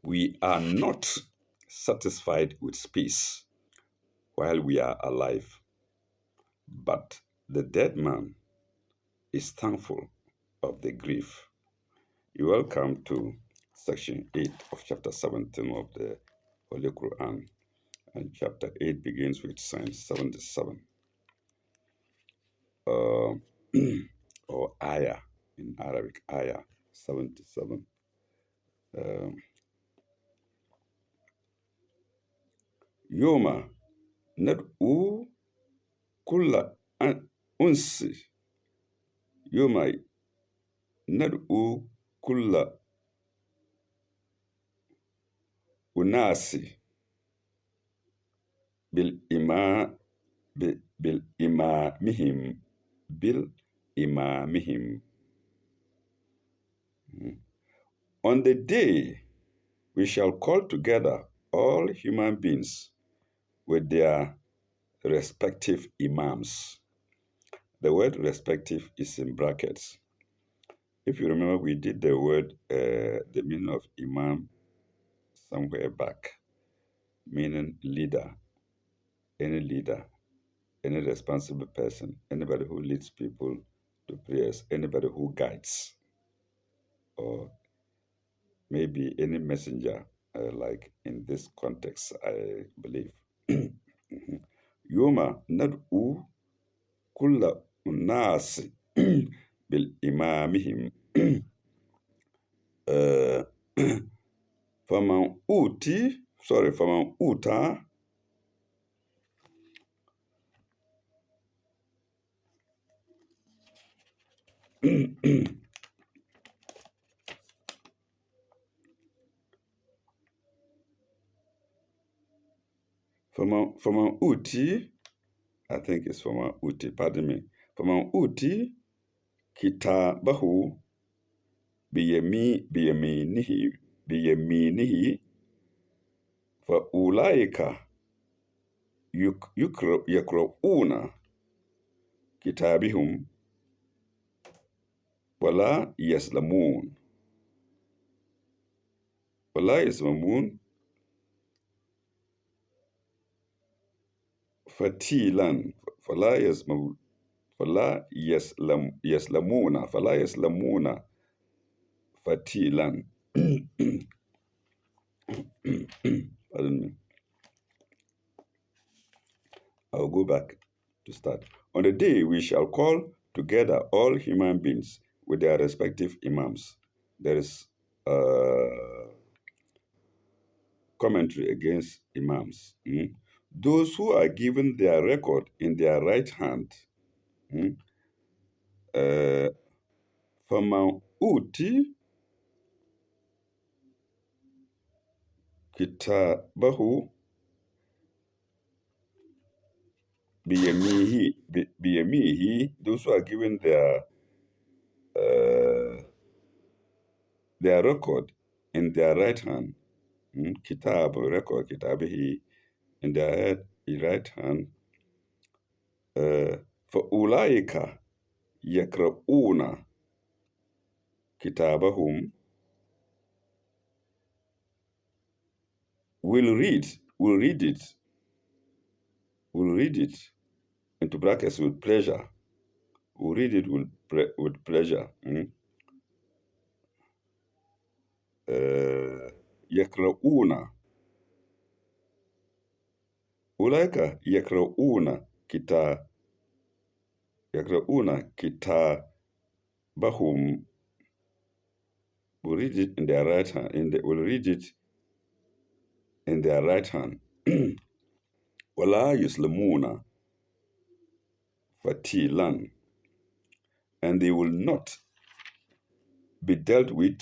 We are not satisfied with peace while we are alive, but the dead man is thankful of the grief. You're welcome to section 8 of chapter 17 of the Holy Quran. And chapter 8 begins with Psalm 77, uh, or ayah in Arabic, ayah 77. Yoma nad'u kulla unsi. Yoma nad'u kulla unasi bil ima bil imamihim bil imamihim. On the day we shall call together all human beings with their respective imams. The word respective is in brackets. If you remember, we did the word, the meaning of imam somewhere back, meaning leader, any responsible person, anybody who leads people to prayers, anybody who guides, or maybe any messenger, like in this context, I believe. Yoma nad'u kulla unasi bil imamihim. Faman uta Faman uti, I think it's Faman uti, pardon me. Faman uti kitabahu biyaminihi fa ulaika yakra'una kitabihum wala yaslamun. Wala yaslamun fatilan. Fala yaslamuna fatilan. Pardon me. I'll go back to start. On the day we shall call together all human beings with their respective imams. There is commentary against imams. Those who are given their record in their right hand. Faman uti kitabahu biyamihi, those who are given their record in their right hand. Kitab, record, kitabihi, in their right hand. فَأُولَٰئِكَ يَقْرَؤُونَ كِتَابَهُمْ, will read it, into brackets, with pleasure. Will read it with pleasure. يَقْرَؤُونَ أُولَٰئِكَ يَقْرَؤُونَ كِتَابَهُمْ, will read it in their right hand. Will read it in their right hand. وَلَا يُسْلِمُونَ fatilan, and they will not be dealt with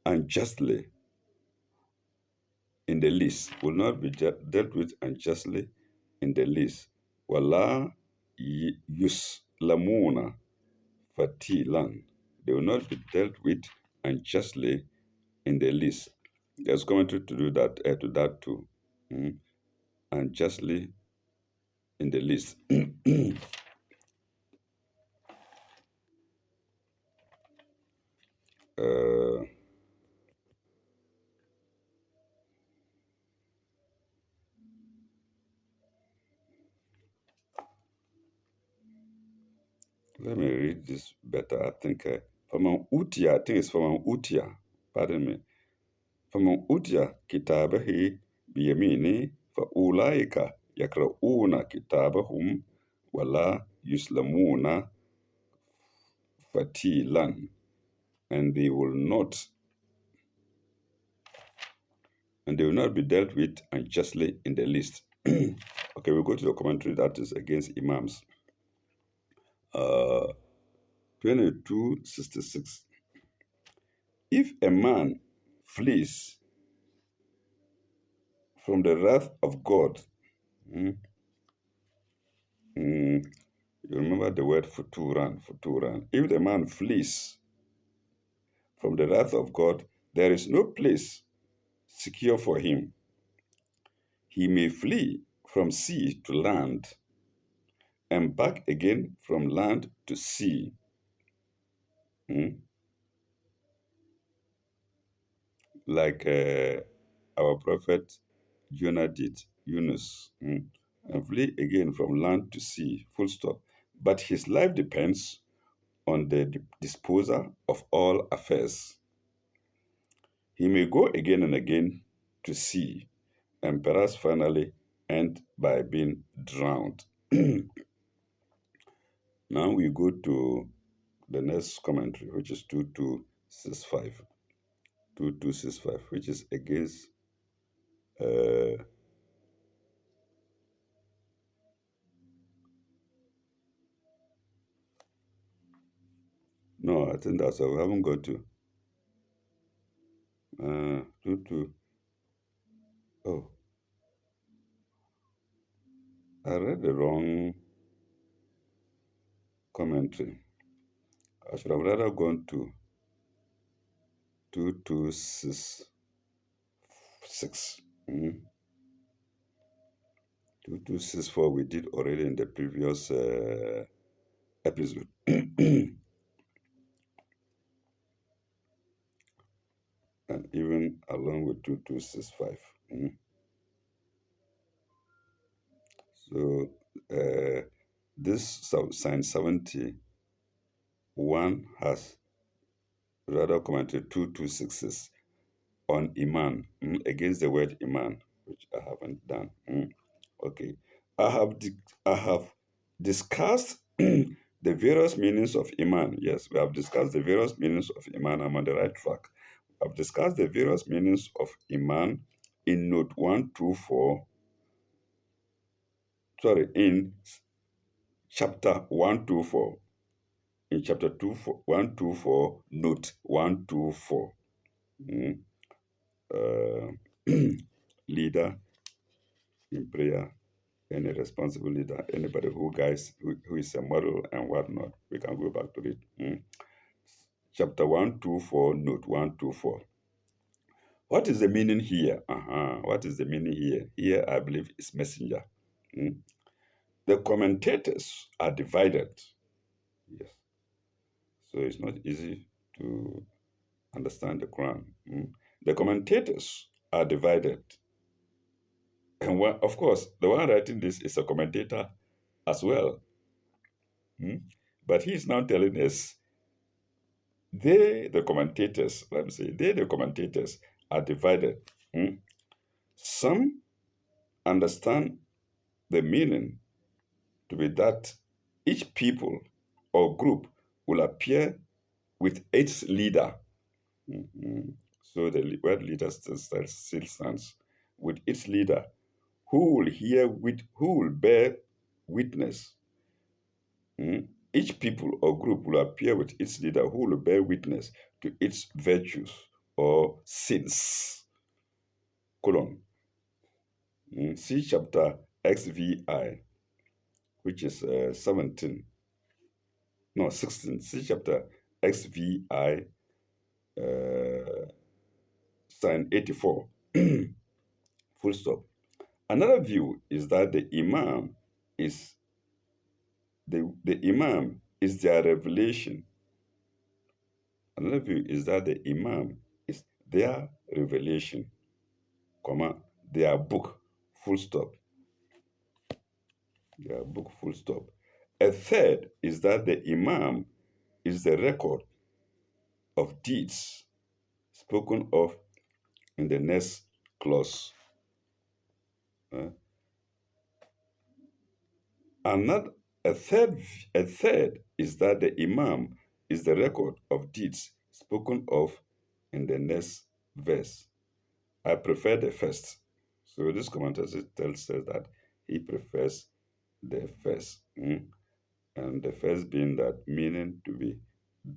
unjustly in the least. Will not be dealt with unjustly in the least. وَلَا يُسْلَمُونَ fatilan, they will not be dealt with unjustly in the least. There's commentary to do that, to that too. Unjustly in the least. Let me read this better. I think فمن أوتي, I think it's فمن أوتي, pardon me. فمن أوتي كتابه بيمينه فأولئك يقرؤون كتابهم ولا يسلمون فتيلا, and they will not be dealt with unjustly in the least. Okay, we'll go to the commentary that is against imams. 2266. If a man flees from the wrath of God, mm, you remember the word futuran, futuran. If the man flees from the wrath of God, there is no place secure for him. He may flee from sea to land and back again from land to sea. Mm, like our prophet Jonah did, Yunus, and flee again from land to sea, full stop. But his life depends on the disposer of all affairs. He may go again and again to sea, and perhaps finally end by being drowned. Now we go to the next commentary, which is 2265. 2265, which is against no, I think that's all. We haven't got to 22. Oh, I read the wrong commentary. I should have rather gone to 2266. 2264 we did already in the previous episode. And even along with 2265. So this sign 71 has rather commented 2266 on Iman, against the word Iman, which I haven't done. Okay. I have discussed the various meanings of Iman. Yes, we have discussed the various meanings of Iman. I'm on the right track. I've discussed the various meanings of Iman in note 124. Sorry, in chapter 124. In chapter 124, note 124. Leader in prayer, any responsible leader, anybody who is a model and whatnot. We can go back to it. Chapter 124, note 124. What is the meaning here? What is the meaning here? Here, I believe, is messenger. The commentators are divided. Yes. So it's not easy to understand the Quran. The commentators are divided. And of course, the one writing this is a commentator as well. But he's now telling us the commentators, let me say, the commentators are divided. Some understand the meaning to be that each people or group will appear with its leader. So the word leader still stands with its leader, who will bear witness. Each people or group will appear with its leader who will bear witness to its virtues or sins. Colon. See chapter XVI, which is 17. No, 16. See chapter XVI, sign 84. Full stop. Another view is that the Imam is their revelation. Another view is that the Imam is their revelation, their book, full stop. Their book, full stop. A third is that the Imam is the record of deeds spoken of in the next clause. Uh, another, a third is that the Imam is the record of deeds spoken of in the next verse. I prefer the first. So this commentator tells us that he prefers the first. And the first being that meaning to be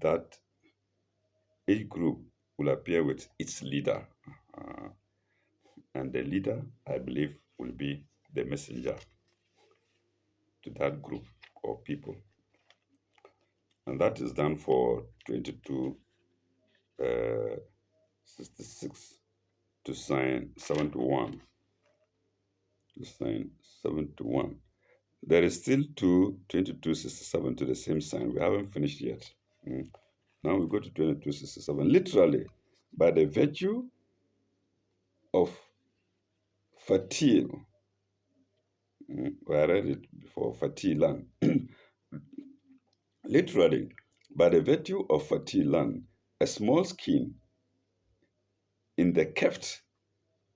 that each group will appear with its leader. Uh, and the leader, I believe, will be the messenger to that group or people. And that is done for 2266 to sign 71. To sign 71. There is still 2267 to the same sign. We haven't finished yet. Now we go to 2267. Literally, by the virtue of fatil, I read it before, fatilan. Literally, by the virtue of fatilan, a small skin in the cleft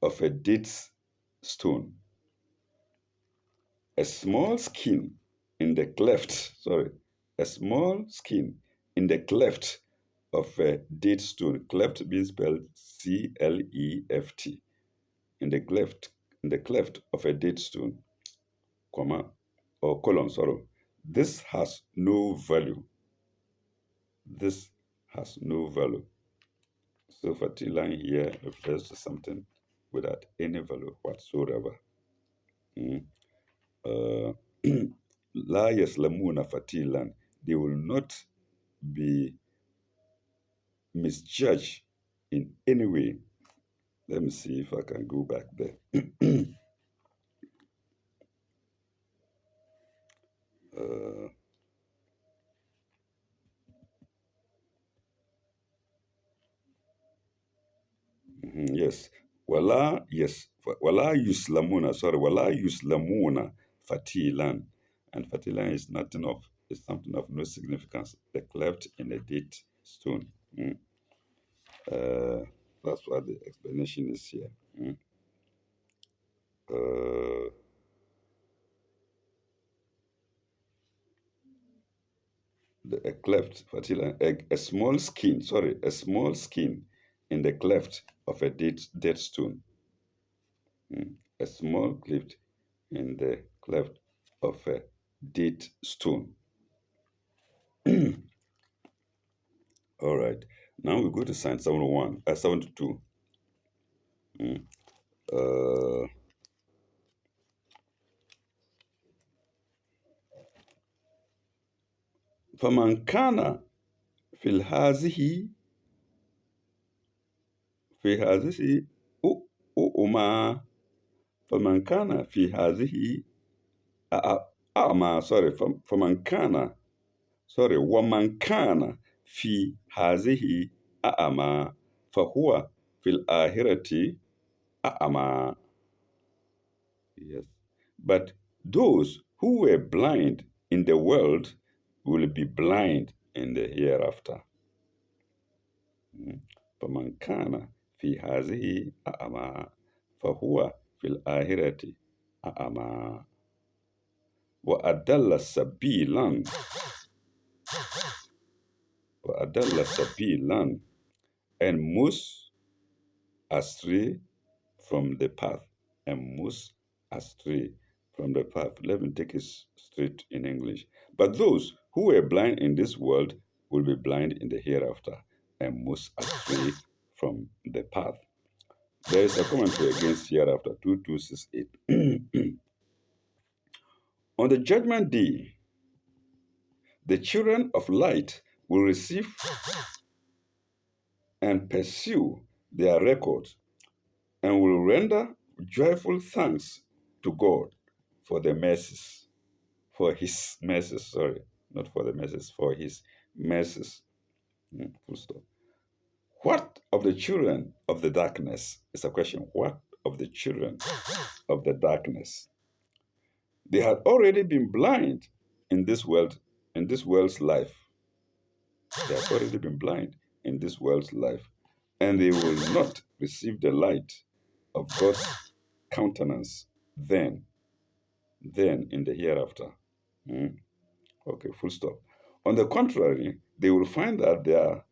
of a date stone. A small skin in the a small skin in the cleft of a date stone. Cleft being spelled CLEFT. In the cleft of a date stone, comma, or colon, sorry. This has no value. This has no value. So fertile here refers to something without any value whatsoever. La yaslamuna fatilan. They will not be misjudged in any way. Let me see if I can go back there. Yes. Wala yuslamuna, sorry, wala yuslamuna fatilan. And fatilan is something of no significance. The cleft in a date stone. That's what the explanation is here. A cleft, fertile, a small skin, in the cleft of a dead stone. A small cleft in the cleft of a dead stone. All right. Now we go to sign 72. فمن كان في هذه أؤما فمن كان في هذه أعمى ومن كان في هذه أعمى فهو في الآخرة أعمى. Yes. But those who were blind in the world will be blind in the hereafter. فمن كان في هذه أعمى فهو في الآخرة أعمى وأضل سبيلا and most astray from the path. Let me take it straight in English. But those who were blind in this world will be blind in the hereafter and most astray from the path. There is a commentary against hereafter 2268. On the judgment day, the children of light will receive and pursue their records and will render joyful thanks to God for the mercies, for his mercies, not for the mercies, for his mercies. Full stop. What of the children of the darkness? It's a question. What of the children of the darkness? They had already been blind in this world, in this world's life. They have already been blind in this world's life, and they will not receive the light of God's countenance then in the hereafter. Hmm? Okay, full stop. On the contrary, they will find that they are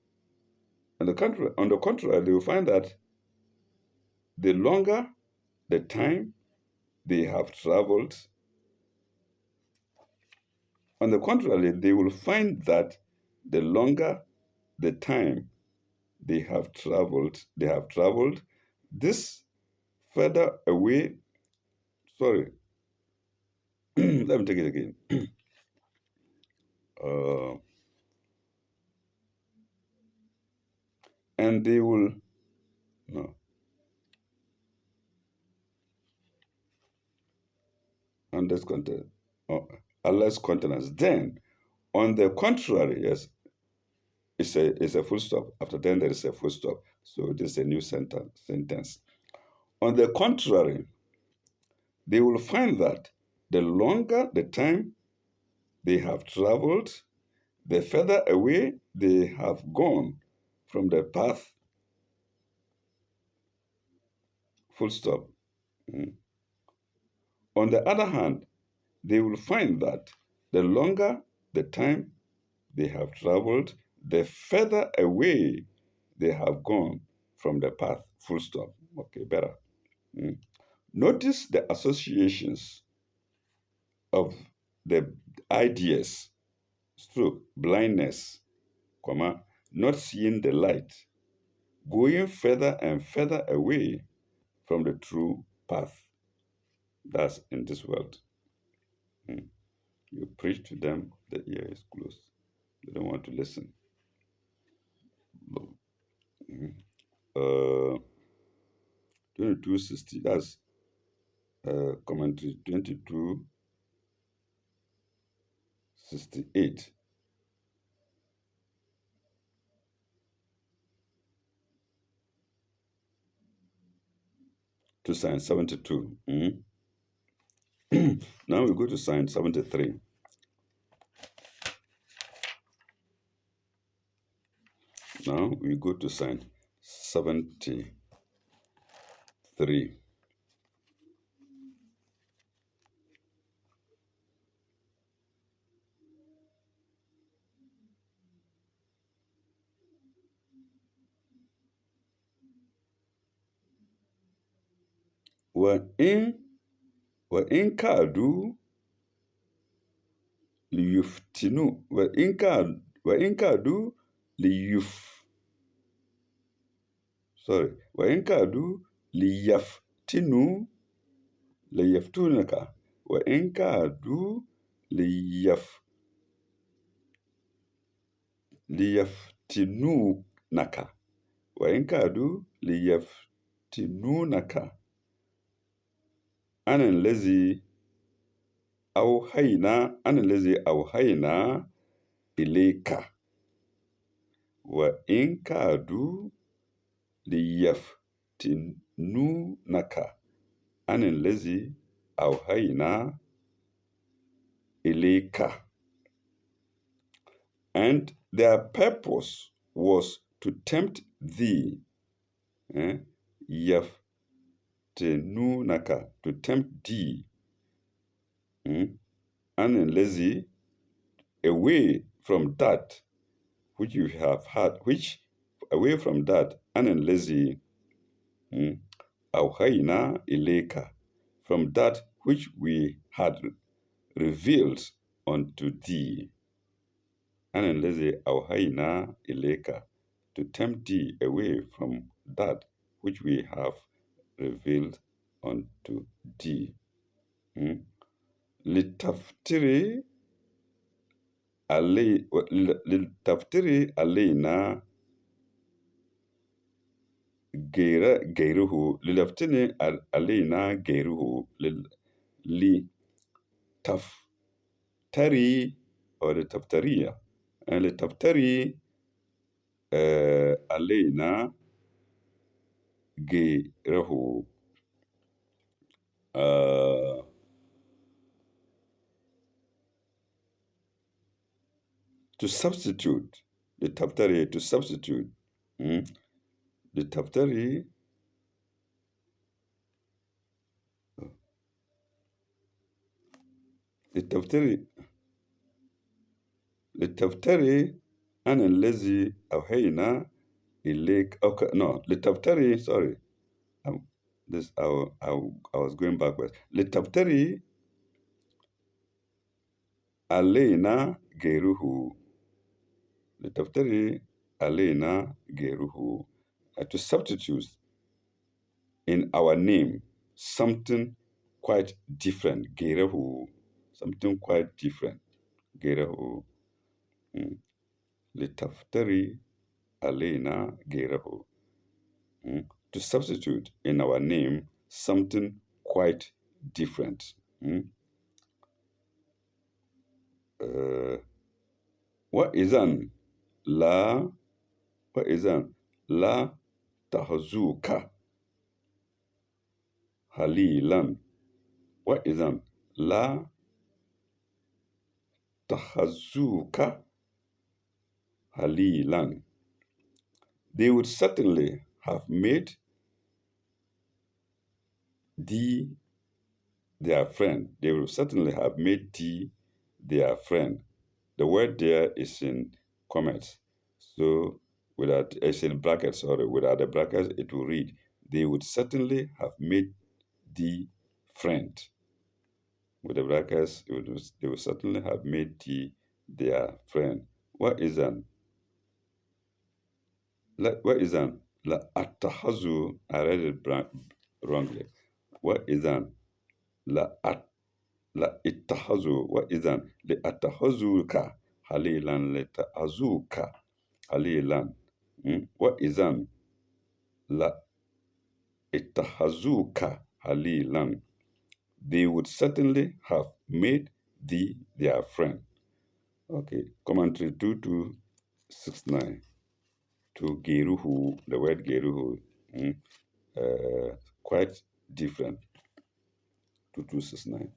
on the contrary, they will find that the longer the time they have traveled, on the contrary, they will find that the longer the time they have traveled, this further away, sorry, let me take it again. Uh, and they will, no, unless content, oh, unless continence. Then, on the contrary, yes, it's a full stop. After then, there is a full stop. So this is a new sentence. On the contrary, they will find that the longer the time they have traveled, the further away they have gone from the path, full stop. Mm. On the other hand, they will find that the longer the time they have traveled, the further away they have gone from the path, full stop. Okay, better. Mm. Notice the associations of the ideas, stroke, blindness, comma, not seeing the light, going further and further away from the true path. That's in this world. Mm. You preach to them, the ear is closed. They don't want to listen. Mm. 2260, that's commentary 2268 to sign 72. Mm. Now we go to sign 73. Now we go to sign 73. وإن وإن كادوا ليفتنوا وإن كادوا ليف sorry وإن كادوا ليفتنوا ليفتونك وإن كادوا ليفتنونك وإن كادوا ليفتنونك أنا الذي أوحينا إليك وإن كادوا ليفتنونك أنا الذي أوحينا إليك. And their purpose was to tempt thee. Yaftenunaka, to tempt thee. And lazy, away from that which you have had, which away from that, and lazy, awhayna ileka, from that which we had revealed unto thee. And lazy awhayna ileka, to tempt thee away from that which we have revealed unto thee. لتفتري علينا غيره لتفتري علينا غيره لتفتري أو لتفتري علينا غيره. to substitute, لتفتري to substitute. Mm? لتفتري لتفتري لتفتري أنا الذي أوحينا إليك. Okay, no, لتفتري, sorry. This I was going backwards. لتفتري علينا غيره. لتفتري علينا غيره. To substitute in our name something quite different. غيره. Something quite different. غيره. Mm. لتفتري علينا غيره. Mm. To substitute in our name something quite different. Mm. وإذا لا وإذا لا تحزوك هليلا. وإذا لا تحزوك هليلا. They would certainly have made thee their friend. They would certainly have made thee their friend. The word there is in comments. So without it's in brackets, sorry, without the brackets, it will read, they would certainly have made thee friend. With the brackets, they would certainly have made thee their friend. What is an? What is an? La atahazu, I read it wrongly. What is an? La at la ittahazu. What is an? Le atahazuka halilan le ta'azuka halilan. What is an? La ittahazuka halilan. They would certainly have made thee their friend. Okay, commentary 2269. To Geruhu, the word Geruhu, quite different. 2269.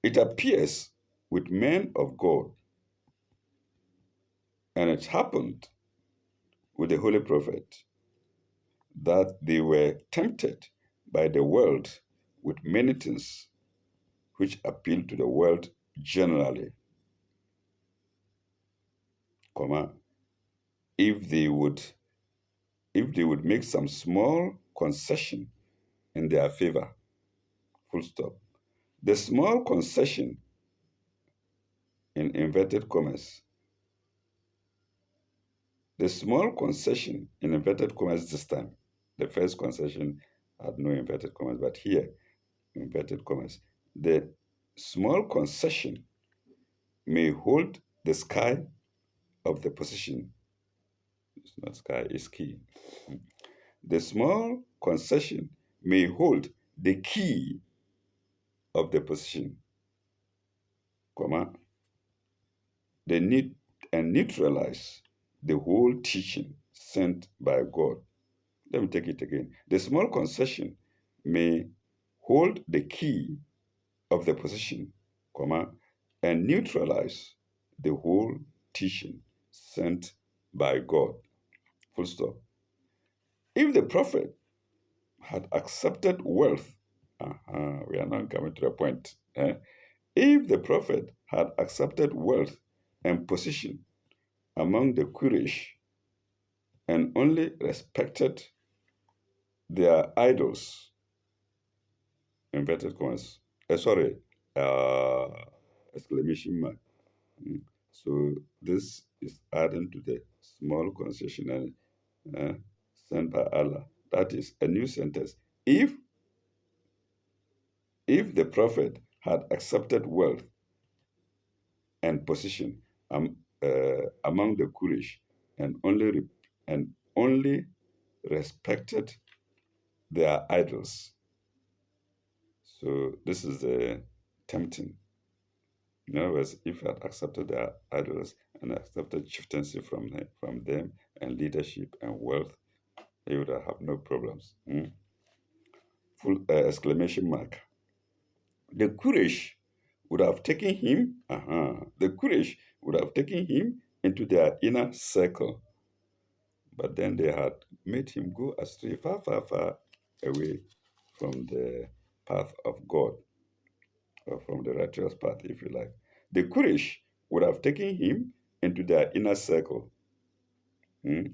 It appears with men of God, and it happened with the holy prophet, that they were tempted by the world with many things which appeal to the world generally, if they would make some small concession in their favor, full stop. The small concession, in inverted commas, the small concession in inverted commas this time, the first concession had no inverted commas, but here, inverted commas, the small concession may hold the sky of the position. It's not sky, it's key. The small concession may hold the key of the position, they need and neutralize the whole teaching sent by God. Let me take it again. The small concession may hold the key of the position, and neutralize the whole teaching sent by God. Full stop. If the prophet had accepted wealth, we are now coming to the point. If the prophet had accepted wealth and position among the Quraysh and only respected their idols, inverted commas, uh, exclamation mark. So this is adding to the small concession sent by Allah. That is a new sentence. If the prophet had accepted wealth and position among the Quraysh and only respected their idols. So this is tempting. In other words, if he had accepted their idols and accepted chieftaincy from them and leadership and wealth, he would have no problems. Full exclamation mark. The Quraysh would have taken him, the Quraysh would have taken him into their inner circle. But then they had made him go astray, far, far, far away from the path of God, or from the righteous path, if you like. The Quraysh would have taken him into their inner circle.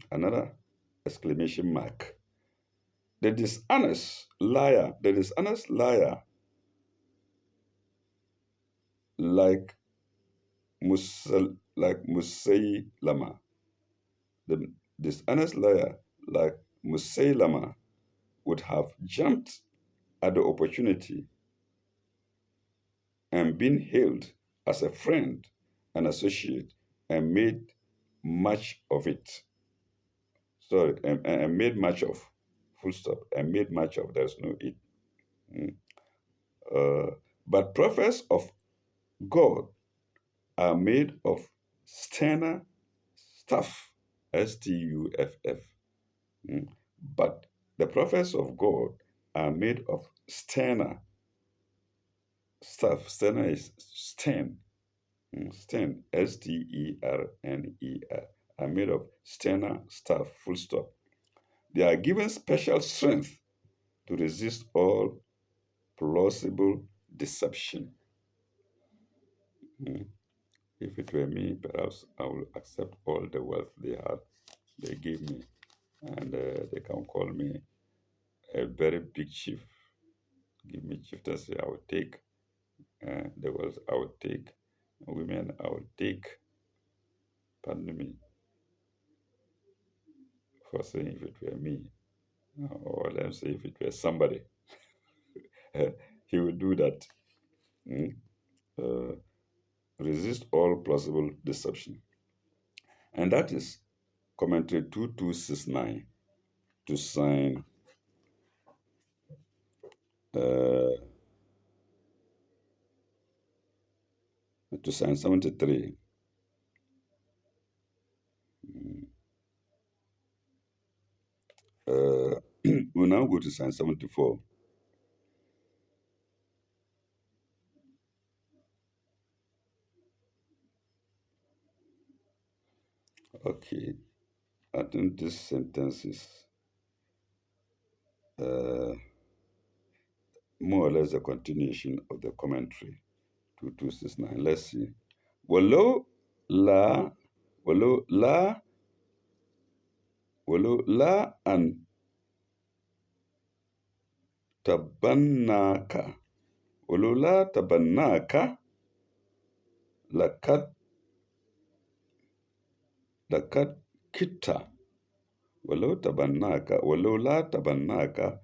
Another exclamation mark. The dishonest liar, like Musaylama, the dishonest liar, like Musaylama, would have jumped at the opportunity and been hailed as a friend and associate and made much of it. Sorry, and made much of, full stop, and made much of, there's no it. Mm. Uh, but prophets of God are made of sterner stuff, stuff. Mm. But the prophets of God are made of sterner stuff. Sterner is stern. Stern, Sterner, are made of sterner stuff, full stop. They are given special strength to resist all plausible deception. Mm. If it were me, perhaps I would accept all the wealth they gave me, and they can call me a very big chief. Give me chieftaincy, I would take the wealth, I would take women, I would take, pardon me for saying if it were me, or let me say if it were somebody, he would do that. Mm? Uh, resist all plausible deception. And that is commentary 2269 to sign uh, 73. We'll now go to sign 74. Okay, I think this sentence is uh, more or less a continuation of the commentary 2269. Let's see. ولو لا ولو لا ولو لا أن تبناك ولو لا تبناك لقد كدت ولو لا تبناك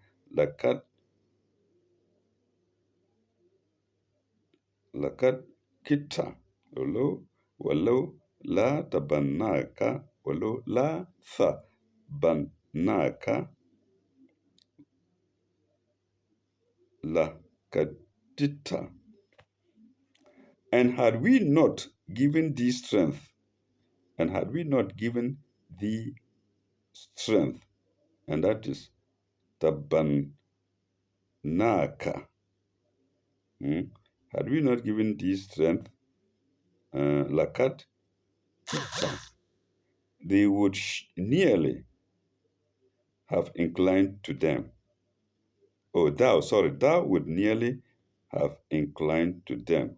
لقد كدت ولو لا تبناك ولو لا ثبناك لكدت. And had we not given thee strength, and had that is tabannaka, had we not given thee strength, lakat, they would nearly have inclined to them. Oh, thou would nearly have inclined to them.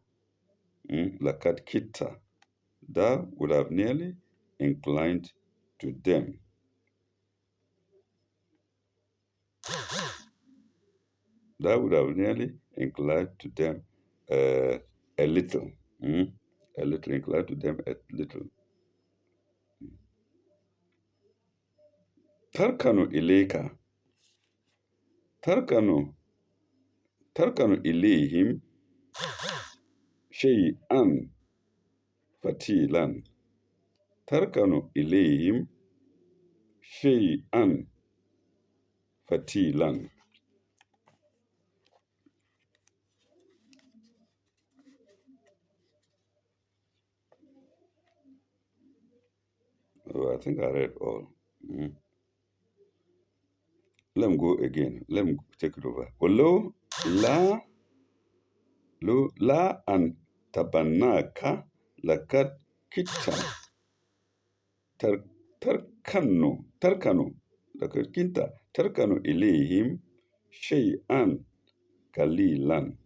Lakat kita, thou would have nearly inclined to them. That would have nearly inclined to them a little. A little, inclined to them a little. Tarkanu ileka. Tarkanu ilayhim shay'an fatilan. Tarkanu ilayhim shay'an fatilan. Oh, I think I read all. Let me go again. Let me take it over. Lo la an tabanaka lakad kita tarkanu lakad kinta tarkanu ilayhim shay'an kalilan.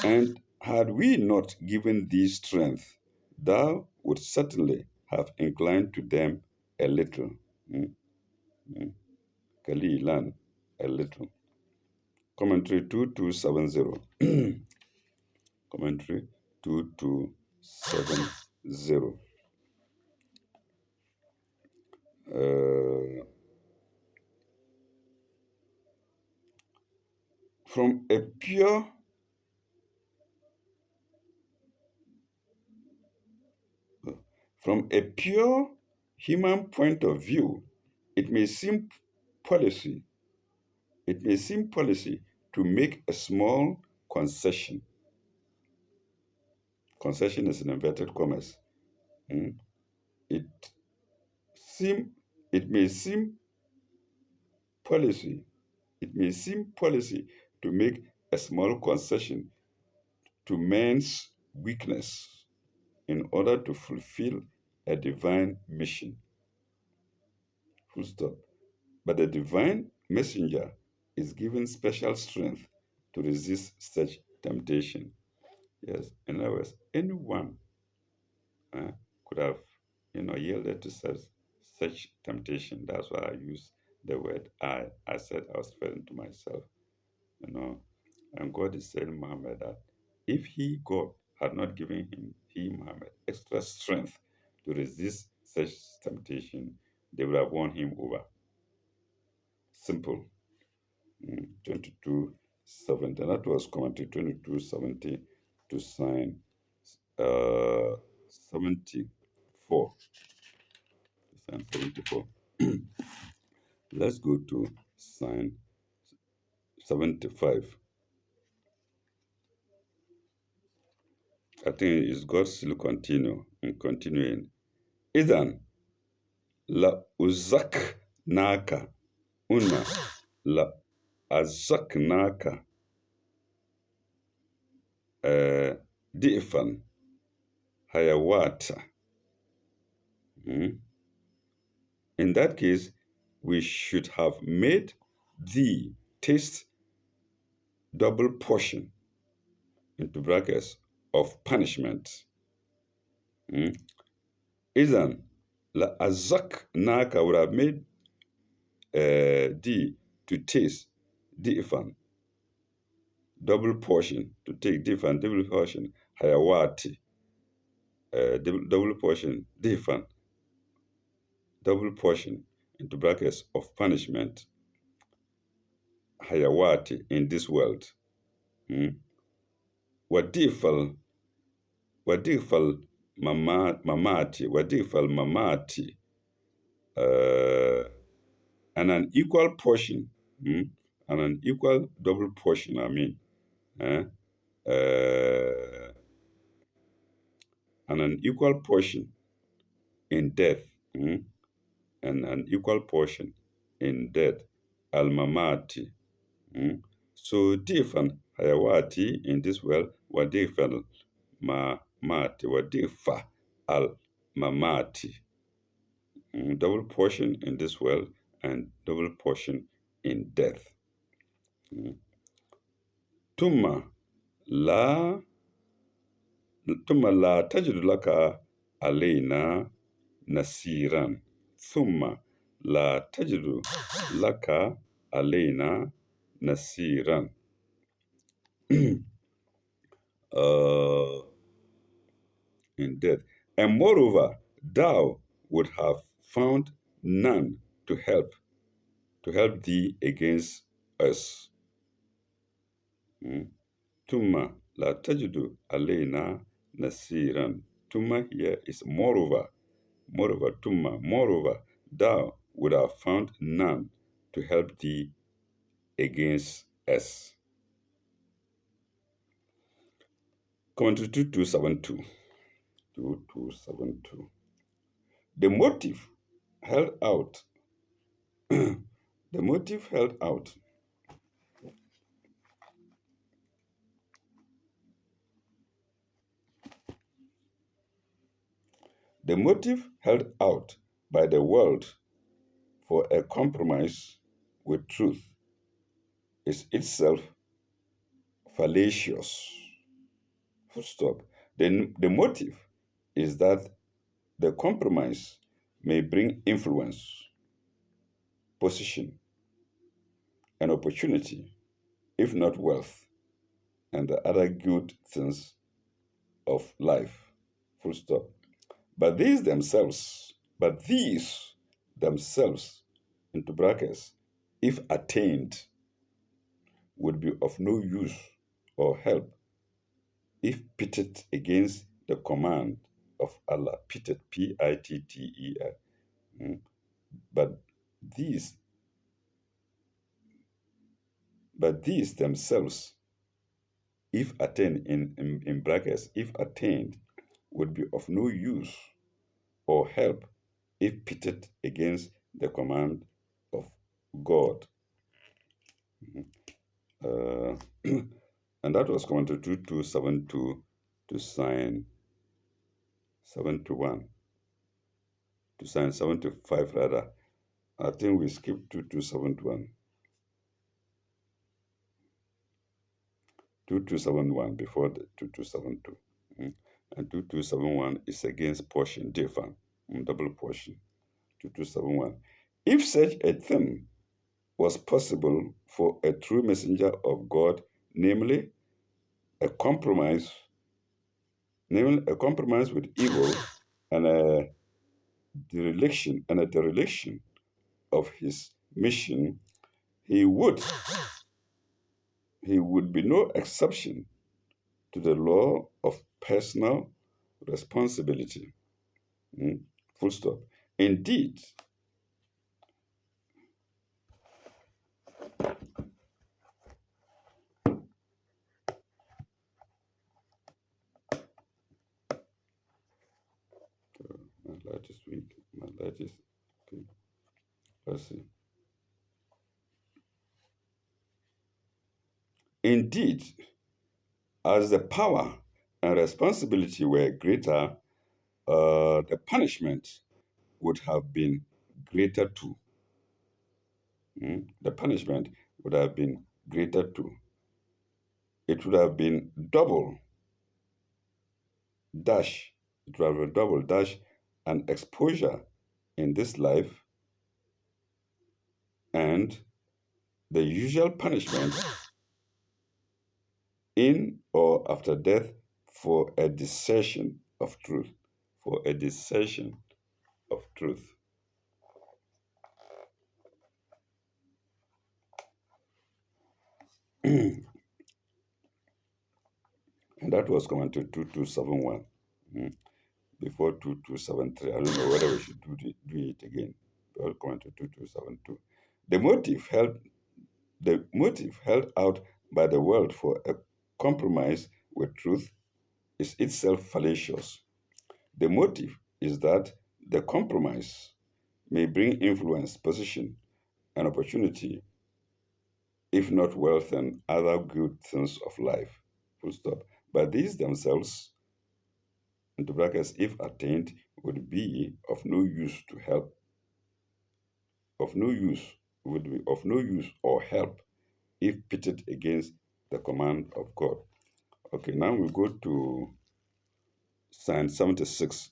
And had we not given thee strength, thou would certainly have inclined to them a little. Mm, mm. Kalilan, a little. Commentary 2270. Commentary 2270. Uh, from a pure from a pure human point of view, it may seem policy it may seem policy to make a small concession. Concession is in inverted commas. Mm. It seem it may seem policy it may seem policy to make a small concession to man's weakness in order to fulfill a divine mission. Full stop. But the divine messenger is given special strength to resist such temptation. Yes, in other words, anyone could have, yielded to such temptation. That's why I use the word I. I said I was referring to myself, you know. And God is telling Muhammad that if God, had not given Muhammad, extra strength to resist such temptation, they would have won him over. Simple. 2270. That was commentary 2270 to sign 74. Sign 74. Let's go to sign 75. I think it's God still continuing. Idan la uzak naka una la azak naka di'fan hayawata. In that case, we should have made thee taste double portion, into brackets, of punishment. Isn't la azak naka would have made thee to taste di'fan, double portion, to take di'fan, double portion, hayawati, double portion, di'fan, double portion, into brackets, of punishment, hayawati, in this world. Wadifal mamati, and an equal portion, and an equal double portion, and an equal portion in death, and an equal portion in death, al-mamati. So different hayawati in this world, wadifal mamati, wadifa al-mamati. Double portion in this world and double portion in death. Tumma la tajidu laka alayna nasiran. Thumma la tajidu laka alayna nasiran. In death. And moreover, thou would have found none to help thee against us. Tumma la tajidu alayna nasiran. Tumma here is moreover. Moreover, thou would have found none to help thee against us. Commentary 2272. 2272. The motive held out. The motive held out The motive held out by the world for a compromise with truth is itself fallacious. Full stop. The motive is that the compromise may bring influence, position, and opportunity, if not wealth, and the other good things of life. Full stop. But these themselves, into brackets, if attained, would be of no use or help if pitted against the command of Allah. Pitted, P-I-T-T-E-R. Mm. But these, but these themselves, if attained, in brackets, if attained, would be of no use or help if pitted against the command of God. Uh, and that was command to 2272 to sign 721, to sign 75 rather. I think we skipped 2271. 2271 before the 2272. And 2271 is against portion, different, double portion. 2271. If such a thing was possible for a true messenger of God, namely a compromise, with evil and a dereliction of his mission, he would be no exception to the law of personal responsibility. Full stop. Indeed, my light is weak. My light is okay. Let's see. Indeed, as the power and responsibility were greater, the punishment would have been greater too. The punishment would have been greater too. It would have been double dash. It would have been double dash and exposure in this life, and the usual punishment in or after death for a desertion of truth. For a desertion of truth. And that was command to 2271. Before 2273. I don't know whether we should do it again. Before command to 2272. The motive held out by the world for a compromise with truth is itself fallacious. The motive is that the compromise may bring influence, position, and opportunity, if not wealth and other good things of life. Full stop. But these themselves, into brackets, if attained, would be of no use to help, would be of no use or help if pitted against the command of God. Okay, now we go to Psalm 76.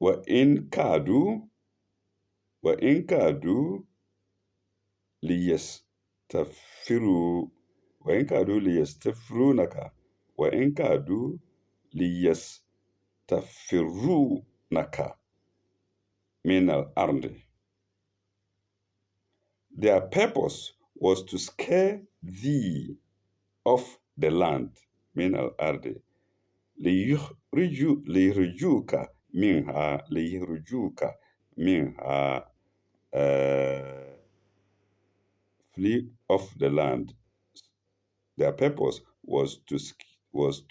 وَإِنْ كَادُوا لِيَسْتَغْفِرُونَكَ وَإِنْ كَادُوا لِيَسْتَغْفِرُونَكَ مِنَ الْأَرْضِ. Their purpose was to scare thee off the land, min al-ardi, لِيُخْرِجُوكَ minha, flee off the land. Their purpose was to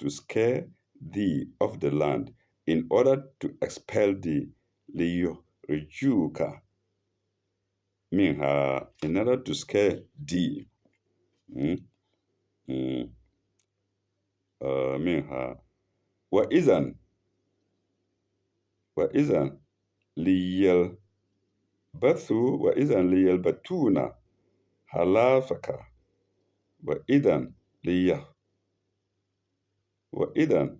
scare thee off the land in order to expel thee, لِيُخْرِجُوكَ minha, in order to scare thee. منها وإذا وإذا ليلبثوا وإذا ليلبثون خلافك وإذا لي وإذا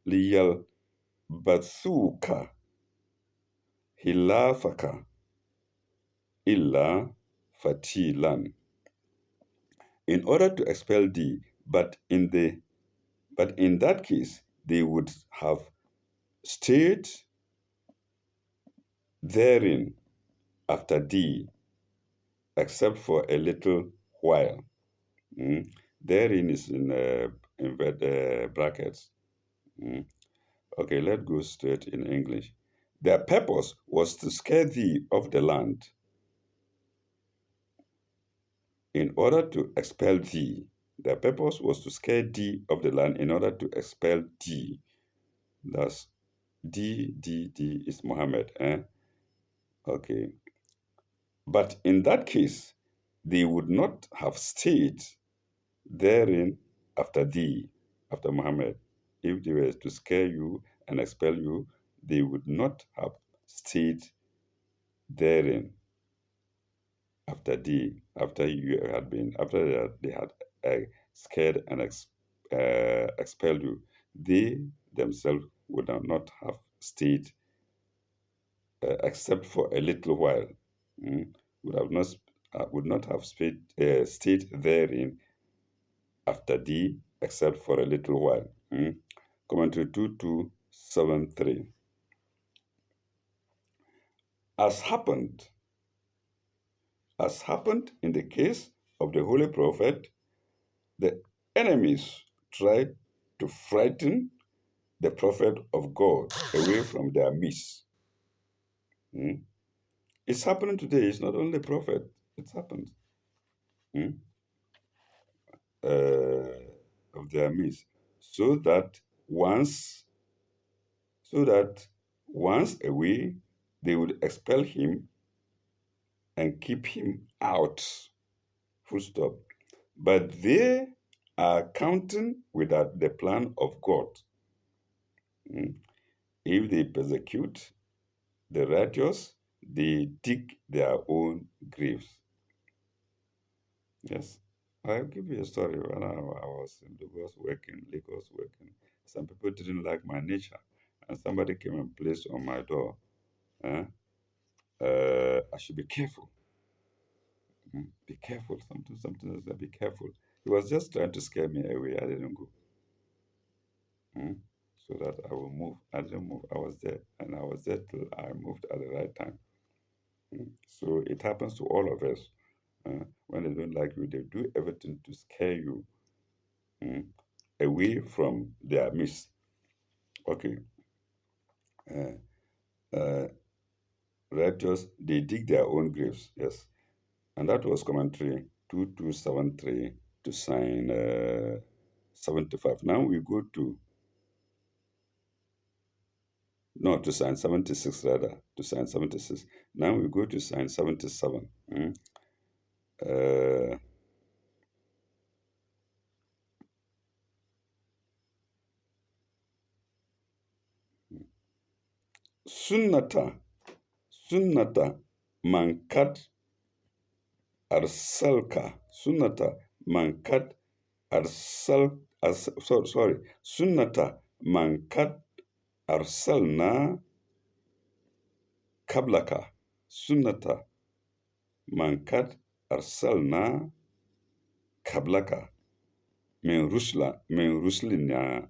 ليلبثوك خلافك إلا فتيلا, in order to expel thee, but in that case they would have stayed therein after thee, except for a little while. Mm. Therein is in inverted brackets. Mm. Okay, let's go straight in English. Their purpose was to scare thee of the land in order to expel thee. Their purpose was to scare thee of the land in order to expel thee. That's D is Muhammad. Eh? Okay. But in that case, they would not have stayed therein after thee, after Muhammad. If they were to scare you and expel you, they would not have stayed therein after thee, after you had been, after they had scared and expelled you. They themselves would not have stayed except for a little while. Mm, would not have stayed therein after thee, except for a little while. Mm. Commentary 2273. As happened, as happened in the case of the Holy Prophet, the enemies tried to frighten the Prophet of God away from their midst. Mm. It's happening today. It's not only Prophet. It's happened. Mm. Of their midst, so that once so that once away they would expel him and keep him out. Full stop. But they are counting without the plan of God. Mm. If they persecute the righteous, they dig their own graves. Yes. I'll give you a story. When I was in Lagos working, some people didn't like my nature, and somebody came and placed on my door. eh, I should be careful. Be careful. Something else. Be careful. He was just trying to scare me away. I didn't go. Mm, so that I will move. I didn't move. I was there, and I was there till I moved at the right time. So it happens to all of us. When they don't like you, they do everything to scare you mm, away from their midst. Okay. Uh, uh, Righteous, they dig their own graves. Yes. And that was commentary 2273 to sign 75. Now we go to, no, to sign 76 rather, to sign 76. Now we go to sign 77. Uh, Sunnata, Sunnata, Mankat Arsalka, Sunnata, Mankat sorry, Sunnata, Mankat Arsalna Kablaka, Sunnata, Mankat Arsalna Kablaka, min ruslina,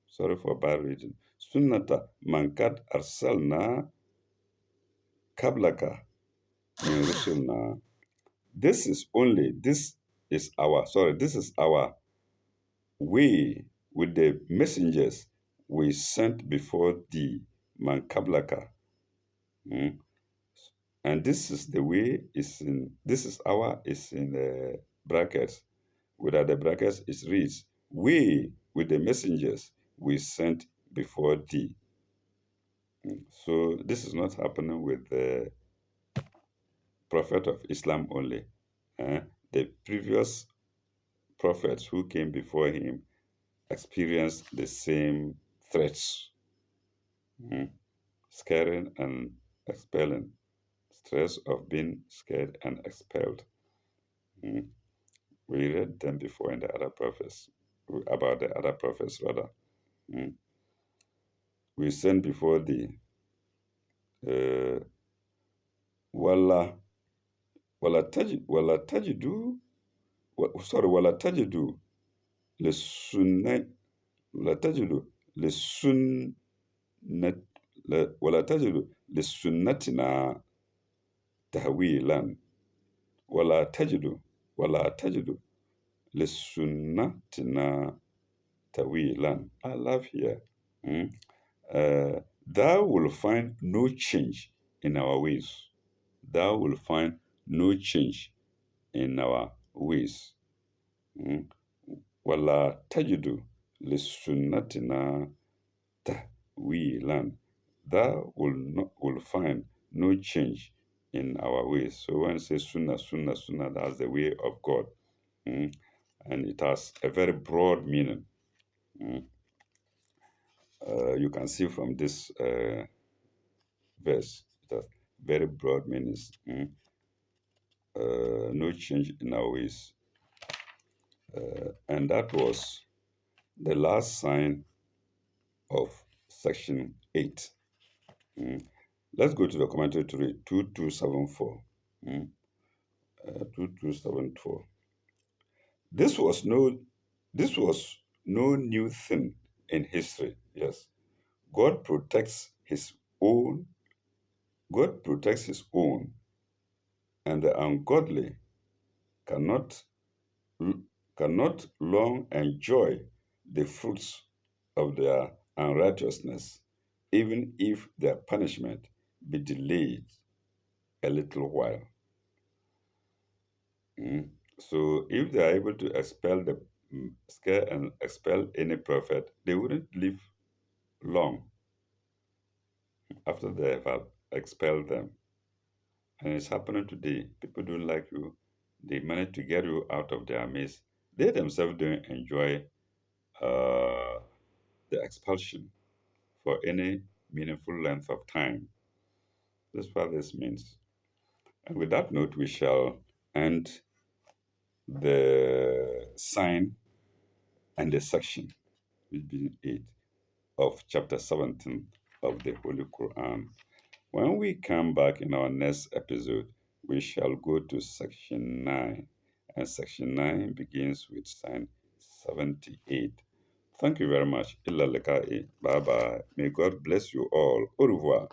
sorry for bad reading. Sunnata Mankat Arsalna Kablaka, min ruslina. This is our way with the messengers we sent before thee, man kablaka. Mm. And this is the way this is our is in the brackets. Without the brackets, it reads, we with the messengers we sent before thee. So this is not happening with the Prophet of Islam only. The previous prophets who came before him experienced the same threats, mm, scaring and expelling, stress of being scared and expelled. Mm. We read them before in the other prophets, about the other prophets rather. Mm. We send before thee, uh, wala wala tajidu, sorry, wala tajidu lisunna, wala tajidu lisun ولا تجد لسنتنا تهويلا ولا تجد ولا تجد لسنتنا تهويلا. I love here. Mm. Thou will find no change in our ways. Thou will find no change in our ways. Mm. ولا تجد لسنتنا تهويلا. Thou will find no change in our ways. So when it says sunnah, sunnah, sunnah, that's the way of God. Mm. And it has a very broad meaning. Mm. You can see from this verse, it has very broad meanings. Mm. No change in our ways. And that was the last sign of section 8. Mm. Let's go to the commentary to read 2274. Mm. 2274. This was no this was no new thing in history. Yes. God protects his own. God protects his own, and the ungodly cannot cannot long enjoy the fruits of their unrighteousness, even if their punishment be delayed a little while. Mm. So if they are able to scare and expel any prophet, they wouldn't live long after they have expelled them. And it's happening today. People don't like you. They manage to get you out of their midst. They themselves don't enjoy uh, the expulsion for any meaningful length of time. That's what this means. And with that note, we shall end the sign and the section, which being 8 of chapter 17 of the Holy Quran. When we come back in our next episode, we shall go to section 9, and section 9 begins with sign 78. Thank you very much. Illa liqa'i. Bye bye. May God bless you all. Au revoir.